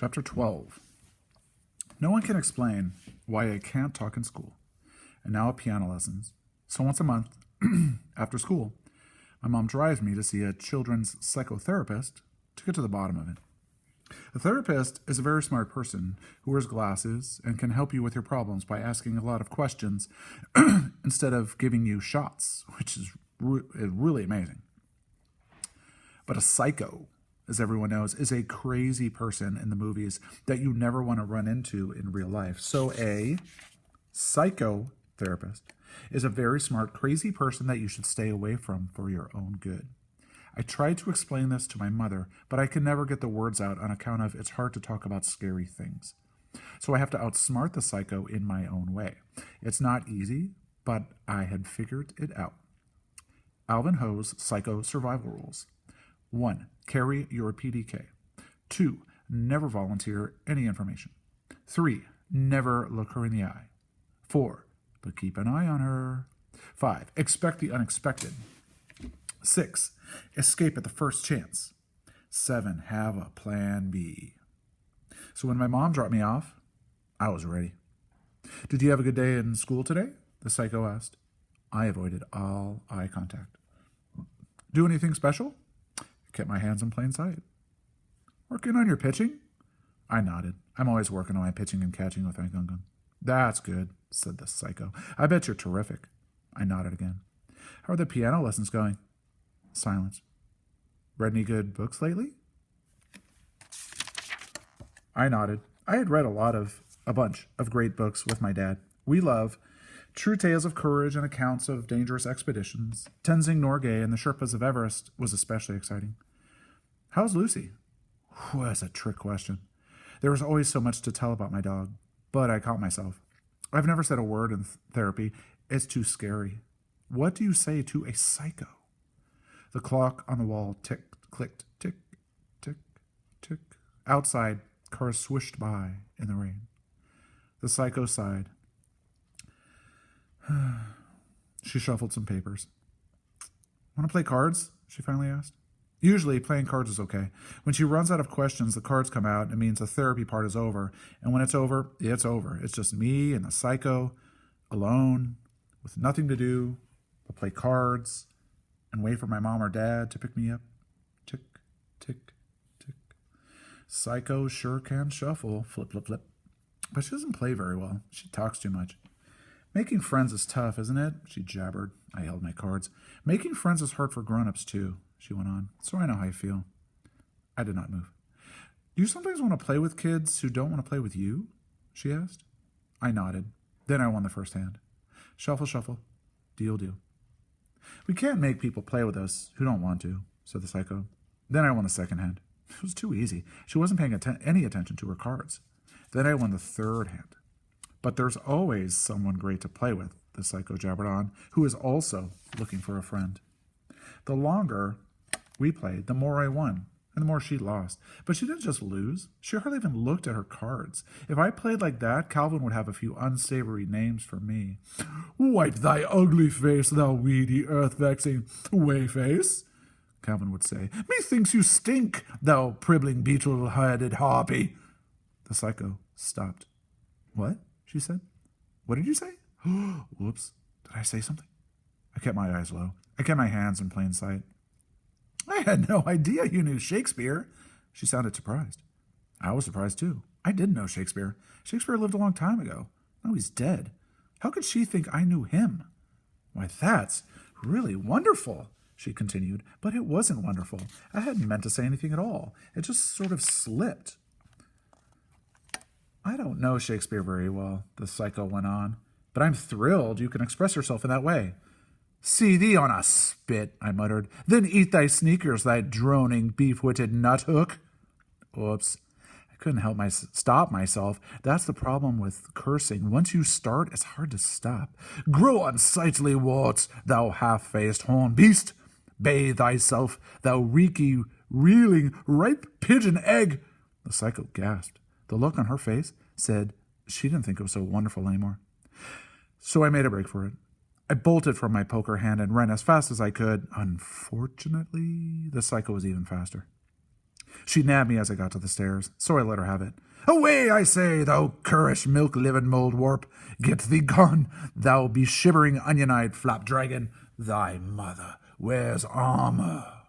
Chapter 12. No one can explain why I can't talk in school, and now at piano lessons. So once a month, after school, my mom drives me to see a children's psychotherapist to get to the bottom of it. A therapist is a very smart person who wears glasses and can help you with your problems by asking a lot of questions instead of giving you shots, which is really amazing. But a psycho, as everyone knows, is a crazy person in the movies that you never want to run into in real life. So a psychotherapist is a very smart, crazy person that you should stay away from for your own good. I tried to explain this to my mother, but I could never get the words out on account of it's hard to talk about scary things. So I have to outsmart the psycho in my own way. It's not easy, but I had figured it out. Alvin Ho's Psycho Survival Rules. 1. Carry your PDK. 2. Never volunteer any information. 3. Never look her in the eye. 4. But keep an eye on her. 5. Expect the unexpected. 6. Escape at the first chance. 7. Have a plan B. So when my mom dropped me off, I was ready. Did you have a good day in school today? The psycho asked. I avoided all eye contact. Do anything special? Kept my hands in plain sight. Working on your pitching? I nodded. I'm always working on my pitching and catching with my gungan. That's good, said the psycho. I bet you're terrific. I nodded again. How are the piano lessons going? Silence. Read any good books lately? I nodded. I had read a bunch of great books with my dad. We love True Tales of Courage and Accounts of Dangerous Expeditions. Tenzing Norgay and the Sherpas of Everest was especially exciting. How's Lucy? Whew, that's a trick question. There was always so much to tell about my dog, but I caught myself. I've never said a word in therapy. It's too scary. What do you say to a psycho? The clock on the wall ticked, clicked, tick, tick, tick. Outside, cars swished by in the rain. The psycho sighed. She shuffled some papers. Want to play cards? She finally asked. Usually, playing cards is okay. When she runs out of questions, the cards come out. It means the therapy part is over. And when it's over, it's over. It's just me and the psycho, alone, with nothing to do but play cards and wait for my mom or dad to pick me up. Tick, tick, tick. Psycho sure can shuffle. Flip, flip, flip. But she doesn't play very well. She talks too much. Making friends is tough, isn't it? She jabbered. I held my cards. Making friends is hard for grown-ups, too, she went on. So I know how you feel. I did not move. Do you sometimes want to play with kids who don't want to play with you? She asked. I nodded. Then I won the first hand. Shuffle, shuffle. Deal, deal. We can't make people play with us who don't want to, said the psycho. Then I won the second hand. It was too easy. She wasn't paying any attention to her cards. Then I won the third hand. But there's always someone great to play with, the psycho jabbered on, who is also looking for a friend. The longer we played, the more I won, and the more she lost. But she didn't just lose. She hardly even looked at her cards. If I played like that, Calvin would have a few unsavory names for me. Wipe thy ugly face, thou weedy, earth-vexing wayface, Calvin would say. Methinks you stink, thou pribbling, beetle-headed harpy. The psycho stopped. What? She said. What did you say? Whoops. Did I say something? I kept my eyes low. I kept my hands in plain sight. I had no idea you knew Shakespeare. She sounded surprised. I was surprised, too. I didn't know Shakespeare. Shakespeare lived a long time ago. Now he's dead. How could she think I knew him? Why, that's really wonderful, she continued. But it wasn't wonderful. I hadn't meant to say anything at all. It just sort of slipped. I don't know Shakespeare very well, the psycho went on, but I'm thrilled you can express yourself in that way. See thee on a spit, I muttered. Then eat thy sneakers, thy droning, beef-witted nut-hook. Oops. I couldn't stop myself. That's the problem with cursing. Once you start, it's hard to stop. Grow unsightly warts, thou half-faced horn beast. Bathe thyself, thou reeky, reeling, ripe pigeon egg. The psycho gasped. The look on her face said she didn't think it was so wonderful anymore. So I made a break for it. I bolted from my poker hand and ran as fast as I could. Unfortunately, the psycho was even faster. She nabbed me as I got to the stairs, so I let her have it. Away, I say, thou currish milk-living mould warp. Get thee gone, thou be-shivering onion-eyed flap-dragon. Thy mother wears armor.